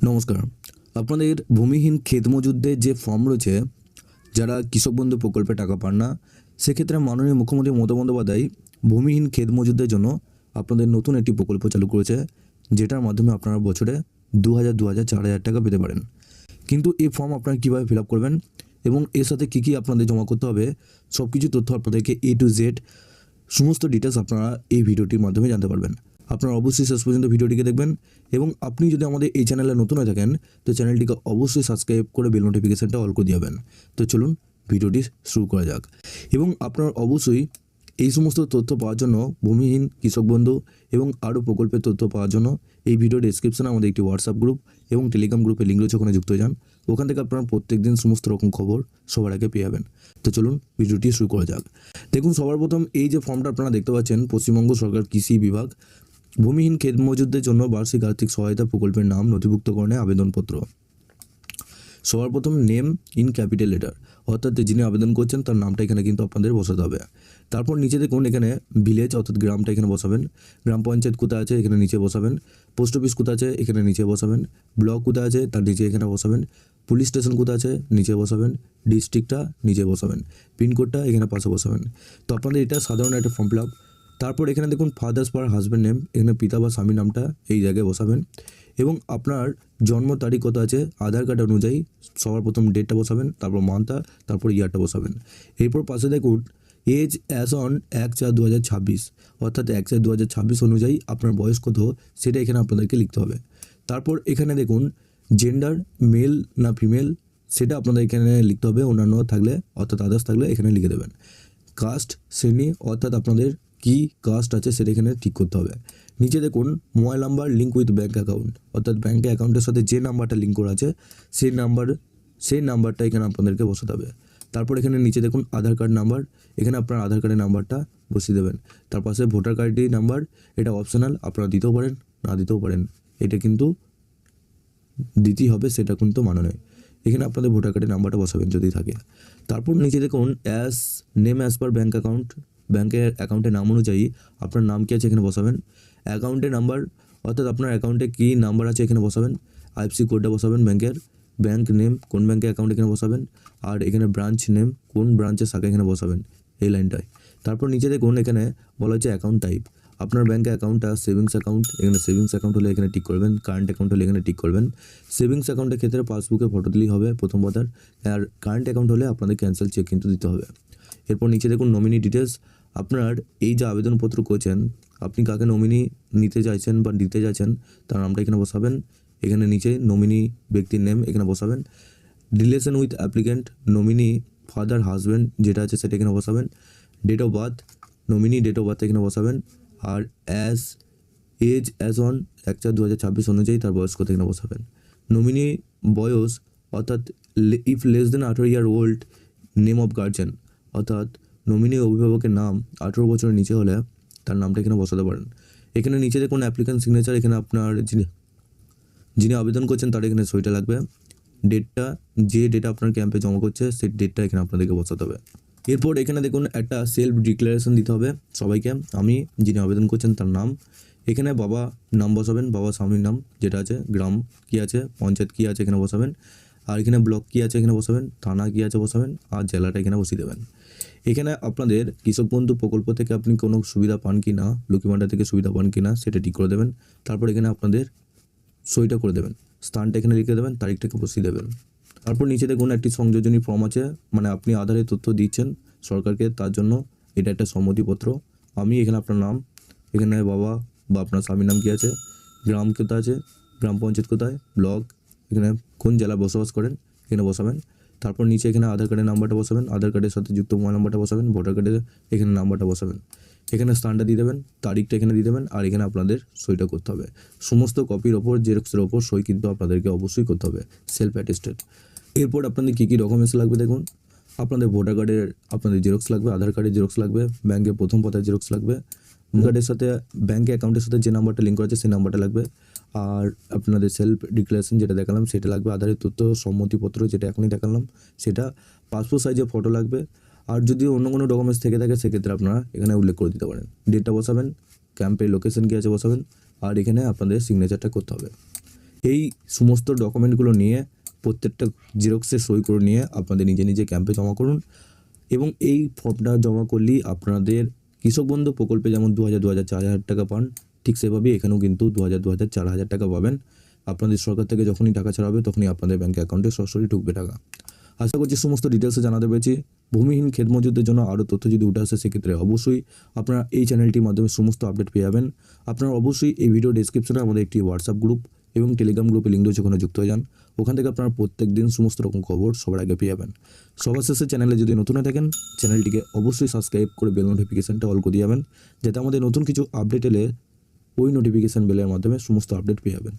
নমস্কার। আপনাদের ভূমিহীন ক্ষেত মজুরদের যে ফর্ম রয়েছে, যারা কৃষক বন্ধু প্রকল্পে টাকা পান না, সেক্ষেত্রে মাননীয় মুখ্যমন্ত্রী মমতা বন্দ্যোপাধ্যায় ভূমিহীন ক্ষেত মজুরদের জন্য আপনাদের নতুন একটি প্রকল্প চালু করেছে, যেটার মাধ্যমে আপনারা বছরে 2000, 2000, 4000 টাকা পেতে পারেন। কিন্তু এই ফর্ম আপনারা কীভাবে ফিল আপ করবেন এবং এর সাথে কী কী আপনাদের জমা করতে হবে, সব কিছু তথ্য আপনাদেরকে A to Z সমস্ত ডিটেলস আপনারা এই ভিডিওটির মাধ্যমে জানতে পারবেন। আপনারা অবশ্যই শেষ পর্যন্ত ভিডিওটিকে দেখবেন এবং আপনি যদি আমাদের এই চ্যানেলে নতুন হয়ে থাকেন তো চ্যানেলটিকে অবশ্যই সাবস্ক্রাইব করে বেল নোটিফিকেশানটা অল করে দিবেন। তো চলুন ভিডিওটি শুরু করা যাক। এবং আপনার অবশ্যই এই সমস্ত তথ্য পাওয়ার জন্য, ভূমিহীন কৃষক বন্ধু এবং আরও প্রকল্পের তথ্য পাওয়ার জন্য এই ভিডিও ডেসক্রিপশনে আমাদের একটি হোয়াটসঅ্যাপ গ্রুপ এবং টেলিগ্রাম গ্রুপের লিঙ্ক রয়েছে, ওখানে যুক্ত হয়ে যান। ওখান থেকে আপনারা প্রত্যেক দিন সমস্ত রকম খবর সবার আগে পেয়ে যাবেন। তো চলুন ভিডিওটি শুরু করা যাক। দেখুন, সবার প্রথম এই যে ফর্মটা আপনারা দেখতে পাচ্ছেন, পশ্চিমবঙ্গ সরকার কৃষি বিভাগ ভূমিহীন ক্ষেত মজুরদের জন্য বার্ষিক আর্থিক সহায়তা প্রকল্পের নাম নথিভুক্তকরণে আবেদনপত্র। সবার প্রথম নেম ইন ক্যাপিটাল লেটার, অর্থাৎ যিনি আবেদন করছেন তার নামটা এখানে কিন্তু আপনাদের বসাতে হবে। তারপর নিচে দেখুন এখানে ভিলেজ অর্থাৎ গ্রামটা এখানে বসাবেন, গ্রাম পঞ্চায়েত কোথায় আছে এখানে নিচে বসাবেন, পোস্ট অফিস কোথায় আছে এখানে নিচে বসাবেন, ব্লক কোথায় আছে তার নিচে এখানে বসাবেন, পুলিশ স্টেশন কোথায় আছে নিচে বসাবেন, ডিস্ট্রিক্টটা নিচে বসাবেন, পিনকোডটা এখানে পাশে বসাবেন। তো আপনাদের এটা সাধারণ একটা ফর্ম ফিল আপ। তারপর এখানে দেখুন ফাদার্স পার হাজব্যান্ড নেম, এখানে পিতা বা স্বামীর নামটা এই জায়গায় বসাবেন এবং আপনার জন্ম তারিখ কত আছে আধার কার্ড অনুযায়ী সবার প্রথম ডেটটা বসাবেন, তারপর মান্থটা, তারপর ইয়ারটা বসাবেন। এরপর পাশে দেখুন এজ অ্যাজ অন 1/4/2026, অর্থাৎ 1/4/2026 অনুযায়ী আপনার বয়স কত সেটা এখানে আপনাদেরকে লিখতে হবে। তারপর এখানে দেখুন জেন্ডার মেল না ফিমেল সেটা আপনাদের এখানে লিখতে হবে, অন্যান্য থাকলে অর্থাৎ আদার্স থাকলে এখানে লিখে দেবেন। কাস্ট শ্রেণী অর্থাৎ আপনাদের কী কাস্ট আছে সেটা এখানে ঠিক করতে হবে। নিচে দেখুন mobile number link with bank account, অর্থাৎ ব্যাঙ্ক অ্যাকাউন্টের সাথে যে নাম্বারটা লিঙ্ক করা আছে সেই নাম্বারটা এখানে আপনাদেরকে বসাতে হবে। তারপর এখানে নিচে দেখুন আধার কার্ড নাম্বার, এখানে আপনার আধার কার্ডের নাম্বারটা বসিয়ে দেবেন। তার পাশে ভোটার কার্ডের নাম্বার, এটা অপশনাল, আপনারা দিতেও পারেন না দিতেও পারেন, এটা কিন্তু দিতেই হবে, সেটা কিন্তু মানে নয়। এখানে আপনাদের ভোটার কার্ডের নাম্বারটা বসাবেন যদি থাকে। তারপর নিচে দেখুন name as per bank account, ব্যাঙ্কের অ্যাকাউন্টের নাম অনুযায়ী আপনার নাম কী আছে এখানে বসাবেন। অ্যাকাউন্টের নাম্বার অর্থাৎ আপনার অ্যাকাউন্টে কী নাম্বার আছে এখানে বসাবেন। আইএফসি কোডটা বসাবেন ব্যাঙ্কের, ব্যাঙ্ক নেম কোন ব্যাঙ্কের অ্যাকাউন্ট এখানে বসাবেন, আর এখানে ব্রাঞ্চ নেম কোন ব্রাঞ্চের শাখা এখানে বসাবেন এই লাইনটায়। তারপর নিচে দেখুন এখানে বলা হচ্ছে অ্যাকাউন্ট টাইপ, আপনার ব্যাঙ্ক অ্যাকাউন্টটা সেভিংস অ্যাকাউন্ট, এখানে সেভিংস অ্যাকাউন্ট হলে এখানে টিক করবেন, কারেন্ট অ্যাকাউন্ট হলে এখানে টিক করবেন। সেভিংস অ্যাকাউন্টের ক্ষেত্রে পাসবুকে ফটো দিলেই হবে প্রথম কথার, আর কারেন্ট অ্যাকাউন্ট হলে আপনাদের ক্যান্সেল চেক কিন্তু দিতে হবে। এরপর নিচে দেখুন নমিনি ডিটেলস, আপনার এই যে আবেদনপত্র করছেন আপনি কাকে নমিনি নিতে চাইছেন বা দিতে চাইছেন তার নামটা এখানে বসাবেন। এখানে নিচে নমিনি ব্যক্তির নেম এখানে বসাবেন। Relation with applicant nominee father husband যেটা আছে সেটা এখানে বসাবেন। Date of birth nominee date of birth এখানে বসাবেন। আর এজ অ্যাজ অন 1/4/2026 অনুযায়ী তার বয়স কত এখানে বসাবেন। নমিনি বয়স অর্থাৎ if less than 18 year old, name of guardian অর্থাৎ নমিনি অভিভাবকের নাম 18 বছরের নিচে হলে তার নামটা এখানে বসাতে পারেন। এখানে নিচে দেখুন অ্যাপ্লিক্যান্ট সিগনেচার, এখানে আপনার যিনি আবেদন করছেন তার এখানে সইটা লাগবে। ডেটটা যে ডেটা আপনার ক্যাম্পে জমা করছে সেই ডেটটা এখানে আপনাদেরকে বসাতে হবে। এরপর এখানে দেখুন একটা সেলফ ডিক্লারেশন দিতে হবে সবাইকে, আমি যিনি আবেদন করছেন তার নাম, এখানে বাবা নাম বসাবেন, বাবা স্বামীর নাম যেটা আছে, গ্রাম কী আছে, পঞ্চায়েত কী আছে এখানে বসাবেন, আর এখানে ব্লক কী আছে এখানে বসাবেন, থানা কী আছে বসাবেন, আর জেলাটা এখানে বসিয়ে দেবেন। এখানে আপনাদের কৃষক বন্ধু প্রকল্প থেকে আপনি কোনো সুবিধা পান কি না, লক্ষ্মী ভাণ্ডার থেকে সুবিধা পান কি না সেটা ঠিক করে দেবেন। তারপর এখানে আপনাদের সইটা করে দেবেন, স্থানটা এখানে লিখে দেবেন, তারিখটাকে বসিয়ে দেবেন। তারপর নিচে দেখুন একটি সংযোজনী ফর্ম আছে, মানে আপনি আধারে তথ্য দিচ্ছেন সরকারকে, তার জন্য এটা একটা সম্মতিপত্র। আমি এখানে আপনার নাম, এখানে বাবা বা আপনার স্বামীর নাম কী আছে, গ্রাম কোথায় আছে, গ্রাম পঞ্চায়েত কোথায়, ব্লক, এখানে কোন জেলায় বসবাস করেন এখানে বসাবেন। তারপর নিচে এখানে আধার কার্ডের নাম্বারটা বসাবেন, আধার কার্ডের সাথে যুক্ত মোবাইল নাম্বারটা বসাবেন, ভোটার কার্ডের এখানে নাম্বারটা বসাবেন, এখানে স্থানটা দিয়ে দেবেন, তারিখটা এখানে দিয়ে দেবেন, আর এখানে আপনাদের সইটা করতে হবে। সমস্ত কপির ওপর জেরক্সের ওপর সই কিন্তু আপনাদেরকে অবশ্যই করতে হবে, সেলফ অ্যাটেস্টেড। এরপর আপনাদের কী কী ডকুমেন্টস লাগবে দেখুন, আপনাদের ভোটার কার্ডের আপনাদের জেরক্স লাগবে, আধার কার্ডের জেরক্স লাগবে, ব্যাঙ্কের প্রথম পাতার জেরক্স লাগবে, কার্ডের সাথে ব্যাঙ্ক অ্যাকাউন্টের সাথে যে নাম্বারটা লিঙ্ক করা আছে সেই নাম্বারটা লাগবে, আর আপনাদের সেলফ ডিক্লারেশন যেটা দেখালাম সেটা লাগবে, আধারের তথ্য সম্মতিপত্র যেটা এখনই দেখালাম সেটা, পাসপোর্ট সাইজের ফটো লাগবে। আর যদি অন্য কোনো ডকুমেন্টস থেকে থাকে সেক্ষেত্রে আপনারা এখানে উল্লেখ করে দিতে পারেন। ডেটটা বসাবেন, ক্যাম্পের লোকেশন কী আছে বসাবেন, আর এখানে আপনাদের সিগনেচারটা করতে হবে। এই সমস্ত ডকুমেন্টগুলো নিয়ে প্রত্যেকটা জেরক্সে সই করে নিয়ে আপনাদের নিজে নিজে ক্যাম্পে জমা করুন এবং এই ফর্মটা জমা করলেই আপনাদের কৃষক বন্ধু প্রকল্পে যেমন 2000, 4,000 টাকা পান, ঠিক সেভাবেই এখানেও কিন্তু 2000, 4,000 টাকা পাবেন। আপনাদের সরকার থেকে যখনই টাকা ছাড়া হবে তখনই আপনাদের ব্যাঙ্ক অ্যাকাউন্টে সরাসরি ঢুকবে টাকা। আশা করছি সমস্ত ডিটেলসে জানাতে পেরেছি। ভূমিহীন ক্ষেত মজুরদের জন্য আরও তথ্য যদি উঠে আসে সেক্ষেত্রে অবশ্যই আপনারা এই চ্যানেলটির মাধ্যমে সমস্ত আপডেট পেয়ে যাবেন। আপনারা অবশ্যই এই ভিডিও ডেসক্রিপশনে আমাদের একটি হোয়াটসঅ্যাপ গ্রুপ এবং টেলিগ্রাম গ্রুপে লিঙ্ক রয়েছে, ওখানে যুক্ত হয়ে যান। ওখান থেকে আপনারা প্রত্যেক দিন সমস্ত রকম খবর সবার আগে পেয়ে যাবেন। সবার শেষে চ্যানেলে যদি নতুন হয়ে থাকেন চ্যানেলটিকে অবশ্যই সাবস্ক্রাইব করে বেল নোটিফিকেশানটা অল করে দিয়ে যাবেন, যাতে আমাদের নতুন কিছু আপডেট এলে ওই নোটিফিকেশান বেলের মাধ্যমে সমস্ত আপডেট পেয়ে যাবেন।